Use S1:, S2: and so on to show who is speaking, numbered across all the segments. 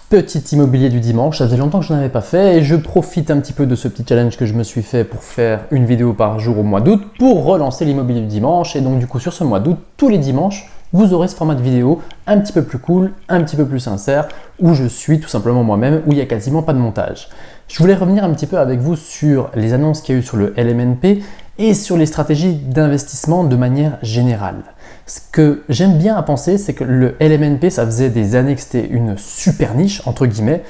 S1: petit immobilier du dimanche. Ça faisait longtemps que je n'en avais pas fait et je profite un petit peu de ce petit challenge que je me suis fait pour faire une vidéo par jour au mois d'août pour relancer l'immobilier du dimanche. Et donc du coup sur ce mois d'août, tous les dimanches, vous aurez ce format de vidéo un petit peu plus cool, un petit peu plus sincère, où je suis tout simplement moi-même, où il n'y a quasiment pas de montage. Je voulais revenir un petit peu avec vous sur les annonces qu'il y a eu sur le LMNP et sur les stratégies d'investissement de manière générale. Ce que j'aime bien à penser, c'est que le LMNP, ça faisait des années que c'était une super niche, entre guillemets,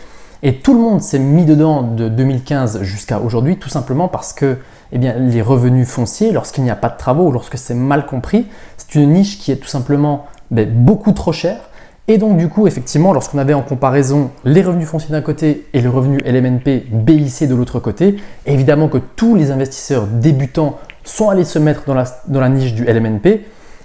S1: et tout le monde s'est mis dedans de 2015 jusqu'à aujourd'hui, tout simplement parce que les revenus fonciers, lorsqu'il n'y a pas de travaux, lorsque c'est mal compris, c'est une niche qui est tout simplement beaucoup trop chère. Et donc du coup, effectivement, lorsqu'on avait en comparaison les revenus fonciers d'un côté et le revenu LMNP BIC de l'autre côté, évidemment que tous les investisseurs débutants sont allés se mettre dans la niche du LMNP,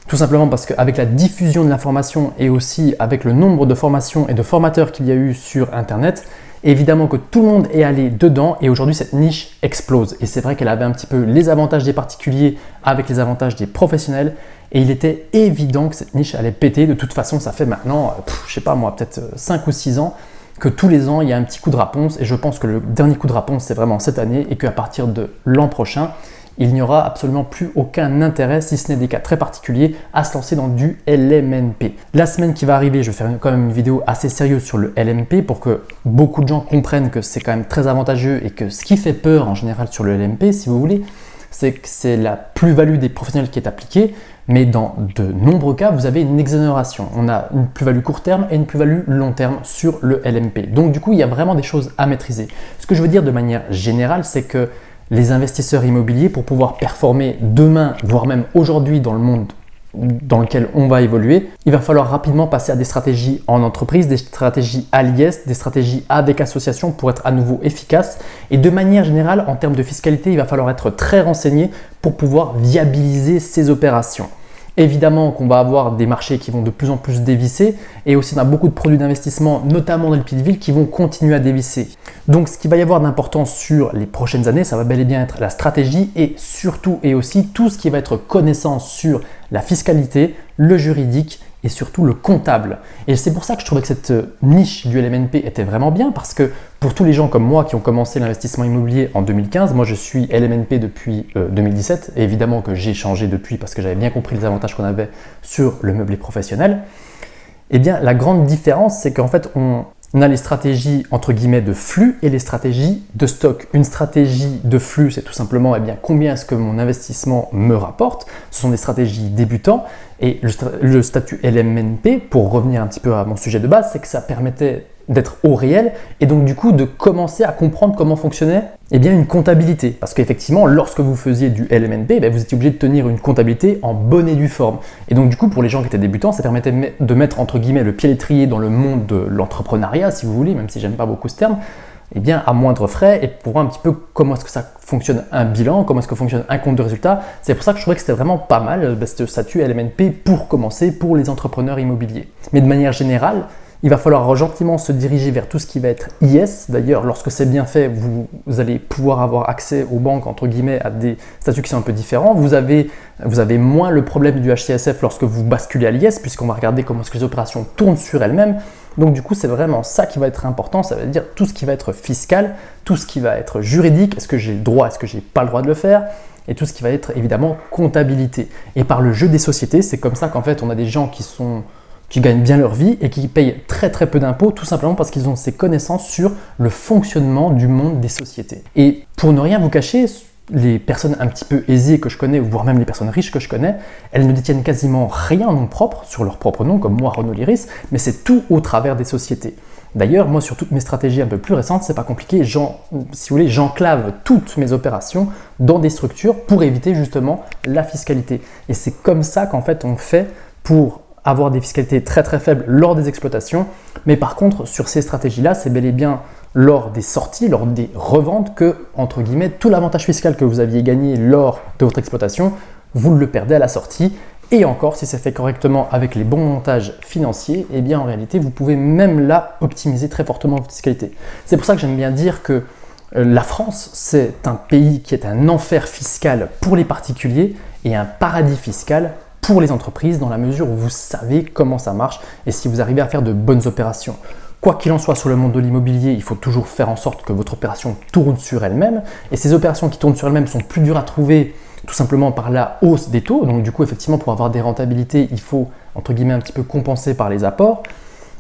S1: tout simplement parce qu'avec la diffusion de l'information et aussi avec le nombre de formations et de formateurs qu'il y a eu sur Internet, évidemment que tout le monde est allé dedans et aujourd'hui cette niche explose. Et c'est vrai qu'elle avait un petit peu les avantages des particuliers avec les avantages des professionnels et il était évident que cette niche allait péter. De toute façon, ça fait maintenant, je sais pas moi, peut-être 5 ou 6 ans que tous les ans il y a un petit coup de raponce et je pense que le dernier coup de raponce c'est vraiment cette année et qu'à partir de l'an prochain, il n'y aura absolument plus aucun intérêt, si ce n'est des cas très particuliers, à se lancer dans du LMNP. La semaine qui va arriver, je vais faire quand même une vidéo assez sérieuse sur le LMP pour que beaucoup de gens comprennent que c'est quand même très avantageux et que ce qui fait peur en général sur le LMP, si vous voulez, c'est que c'est la plus-value des professionnels qui est appliquée, mais dans de nombreux cas, vous avez une exonération. On a une plus-value court terme et une plus-value long terme sur le LMP. Donc du coup, il y a vraiment des choses à maîtriser. Ce que je veux dire de manière générale, c'est que les investisseurs immobiliers, pour pouvoir performer demain, voire même aujourd'hui dans le monde dans lequel on va évoluer, il va falloir rapidement passer à des stratégies en entreprise, des stratégies à l'IS, des stratégies avec association pour être à nouveau efficaces. Et de manière générale, en termes de fiscalité, il va falloir être très renseigné pour pouvoir viabiliser ces opérations. Évidemment qu'on va avoir des marchés qui vont de plus en plus dévisser et aussi on a beaucoup de produits d'investissement, notamment dans les petites villes, qui vont continuer à dévisser. Donc ce qui va y avoir d'important sur les prochaines années, ça va bel et bien être la stratégie et surtout et aussi tout ce qui va être connaissance sur la fiscalité, le juridique et surtout le comptable. Et c'est pour ça que je trouvais que cette niche du LMNP était vraiment bien parce que pour tous les gens comme moi qui ont commencé l'investissement immobilier en 2015, moi je suis LMNP depuis 2017 et évidemment que j'ai changé depuis parce que j'avais bien compris les avantages qu'on avait sur le meublé professionnel. Eh bien la grande différence c'est qu'en fait on a les stratégies entre guillemets de flux et les stratégies de stock. Une stratégie de flux, c'est tout simplement combien est-ce que mon investissement me rapporte. Ce sont des stratégies débutants et le statut LMNP, pour revenir un petit peu à mon sujet de base, c'est que ça permettait d'être au réel et donc du coup de commencer à comprendre comment fonctionnait une comptabilité. Parce qu'effectivement, lorsque vous faisiez du LMNP, vous étiez obligé de tenir une comptabilité en bonne et due forme. Et donc du coup, pour les gens qui étaient débutants, ça permettait de mettre entre guillemets le pied à l'étrier dans le monde de l'entrepreneuriat, si vous voulez, même si j'aime pas beaucoup ce terme, à moindre frais et pour voir un petit peu comment est-ce que ça fonctionne un bilan, comment est-ce que fonctionne un compte de résultat. C'est pour ça que je trouvais que c'était vraiment pas mal ce statut LMNP pour commencer pour les entrepreneurs immobiliers. Mais de manière générale, il va falloir gentiment se diriger vers tout ce qui va être IS. D'ailleurs, lorsque c'est bien fait, vous allez pouvoir avoir accès aux banques, entre guillemets, à des statuts qui sont un peu différents. Vous avez moins le problème du HCSF lorsque vous basculez à l'IS, puisqu'on va regarder comment est-ce que les opérations tournent sur elles-mêmes. Donc du coup, c'est vraiment ça qui va être important. Ça veut dire tout ce qui va être fiscal, tout ce qui va être juridique. Est-ce que j'ai le droit, est-ce que j'ai pas le droit de le faire ? Et tout ce qui va être évidemment comptabilité. Et par le jeu des sociétés, c'est comme ça qu'en fait, on a des gens qui gagnent bien leur vie et qui payent très très peu d'impôts tout simplement parce qu'ils ont ces connaissances sur le fonctionnement du monde des sociétés. Et pour ne rien vous cacher, les personnes un petit peu aisées que je connais, voire même les personnes riches que je connais, elles ne détiennent quasiment rien en nom propre, sur leur propre nom, comme moi, Renaud Liris, mais c'est tout au travers des sociétés. D'ailleurs, moi, sur toutes mes stratégies un peu plus récentes, c'est pas compliqué, si vous voulez, j'enclave toutes mes opérations dans des structures pour éviter justement la fiscalité. Et c'est comme ça qu'en fait, on fait pour avoir des fiscalités très très faibles lors des exploitations, mais par contre sur ces stratégies-là, c'est bel et bien lors des sorties, lors des reventes que, entre guillemets, tout l'avantage fiscal que vous aviez gagné lors de votre exploitation, vous le perdez à la sortie. Et encore, si c'est fait correctement avec les bons montages financiers, en réalité, vous pouvez même là optimiser très fortement votre fiscalité. C'est pour ça que j'aime bien dire que la France, c'est un pays qui est un enfer fiscal pour les particuliers et un paradis fiscal pour les entreprises dans la mesure où vous savez comment ça marche et si vous arrivez à faire de bonnes opérations. Quoi qu'il en soit, sur le monde de l'immobilier, il faut toujours faire en sorte que votre opération tourne sur elle-même. Et ces opérations qui tournent sur elles-mêmes sont plus dures à trouver tout simplement par la hausse des taux. Donc du coup, effectivement, pour avoir des rentabilités, il faut, entre guillemets, un petit peu compenser par les apports.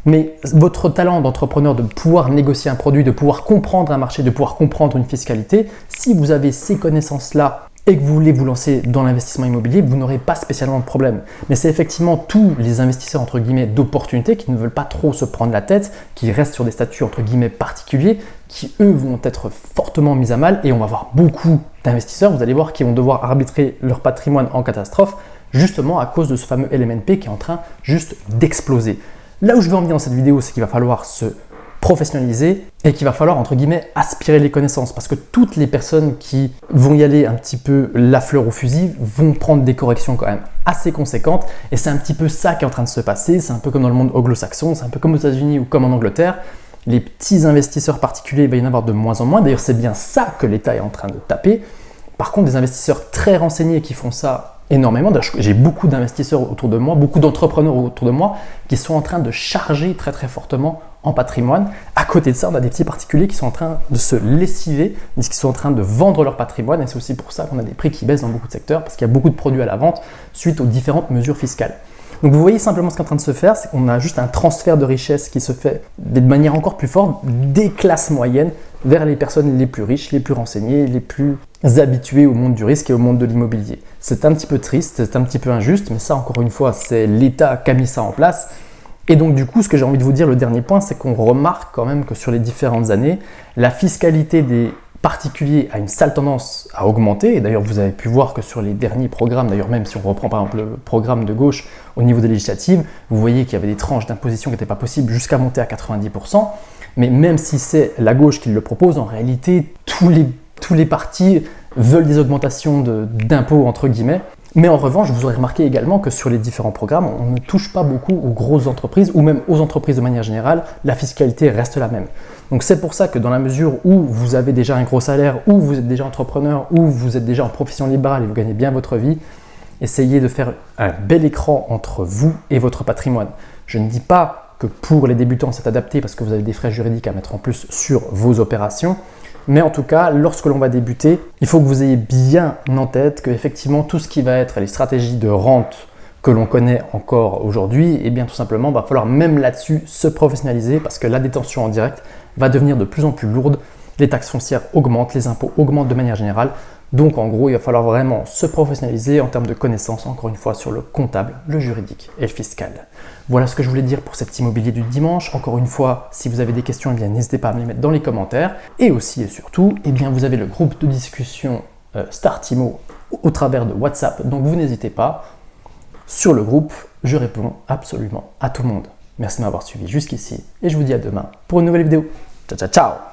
S1: Mais votre talent d'entrepreneur de pouvoir négocier un produit, de pouvoir comprendre un marché, de pouvoir comprendre une fiscalité, si vous avez ces connaissances-là et que vous voulez vous lancer dans l'investissement immobilier, vous n'aurez pas spécialement de problème. Mais c'est effectivement tous les investisseurs entre guillemets d'opportunité qui ne veulent pas trop se prendre la tête, qui restent sur des statuts entre guillemets particuliers, qui eux vont être fortement mis à mal et on va avoir beaucoup d'investisseurs, vous allez voir, qui vont devoir arbitrer leur patrimoine en catastrophe justement à cause de ce fameux LMNP qui est en train juste d'exploser. Là où je veux en venir dans cette vidéo, c'est qu'il va falloir se professionnaliser et qu'il va falloir entre guillemets aspirer les connaissances parce que toutes les personnes qui vont y aller un petit peu la fleur au fusil vont prendre des corrections quand même assez conséquentes et c'est un petit peu ça qui est en train de se passer. C'est un peu comme dans le monde anglo-saxon, c'est un peu comme aux États-Unis ou comme en Angleterre. Les petits investisseurs particuliers, il va y en avoir de moins en moins. D'ailleurs, c'est bien ça que l'État est en train de taper. Par contre, des investisseurs très renseignés qui font ça énormément. J'ai beaucoup d'investisseurs autour de moi, beaucoup d'entrepreneurs autour de moi qui sont en train de charger très très fortement en patrimoine. À côté de ça, on a des petits particuliers qui sont en train de se lessiver, qui sont en train de vendre leur patrimoine et c'est aussi pour ça qu'on a des prix qui baissent dans beaucoup de secteurs parce qu'il y a beaucoup de produits à la vente suite aux différentes mesures fiscales. Donc vous voyez simplement ce qui est en train de se faire, c'est qu'on a juste un transfert de richesse qui se fait de manière encore plus forte des classes moyennes vers les personnes les plus riches, les plus renseignées, les plus habituées au monde du risque et au monde de l'immobilier. C'est un petit peu triste, c'est un petit peu injuste, mais ça encore une fois, c'est l'État qui a mis ça en place. Et donc du coup, ce que j'ai envie de vous dire, le dernier point, c'est qu'on remarque quand même que sur les différentes années, la fiscalité des particulier a une sale tendance à augmenter. Et d'ailleurs, vous avez pu voir que sur les derniers programmes, d'ailleurs même si on reprend par exemple le programme de gauche au niveau des législatives, vous voyez qu'il y avait des tranches d'imposition qui n'étaient pas possibles jusqu'à monter à 90%. Mais même si c'est la gauche qui le propose, en réalité, tous les partis veulent des augmentations d'impôts entre guillemets. Mais en revanche, vous aurez remarqué également que sur les différents programmes, on ne touche pas beaucoup aux grosses entreprises ou même aux entreprises de manière générale, la fiscalité reste la même. Donc c'est pour ça que dans la mesure où vous avez déjà un gros salaire, où vous êtes déjà entrepreneur, où vous êtes déjà en profession libérale et vous gagnez bien votre vie, essayez de faire un bel écran entre vous et votre patrimoine. Je ne dis pas que pour les débutants c'est adapté parce que vous avez des frais juridiques à mettre en plus sur vos opérations, mais en tout cas, lorsque l'on va débuter, il faut que vous ayez bien en tête que effectivement tout ce qui va être les stratégies de rente que l'on connaît encore aujourd'hui, et bien tout simplement, il va falloir même là-dessus se professionnaliser parce que la détention en direct va devenir de plus en plus lourde, les taxes foncières augmentent, les impôts augmentent de manière générale. Donc en gros, il va falloir vraiment se professionnaliser en termes de connaissances, encore une fois, sur le comptable, le juridique et le fiscal. Voilà ce que je voulais dire pour cet immobilier du dimanche. Encore une fois, si vous avez des questions, eh bien n'hésitez pas à me les mettre dans les commentaires. Et aussi et surtout, eh bien, vous avez le groupe de discussion Startimo au travers de WhatsApp. Donc vous n'hésitez pas. Sur le groupe, je réponds absolument à tout le monde. Merci de m'avoir suivi jusqu'ici et je vous dis à demain pour une nouvelle vidéo. Ciao, ciao, ciao!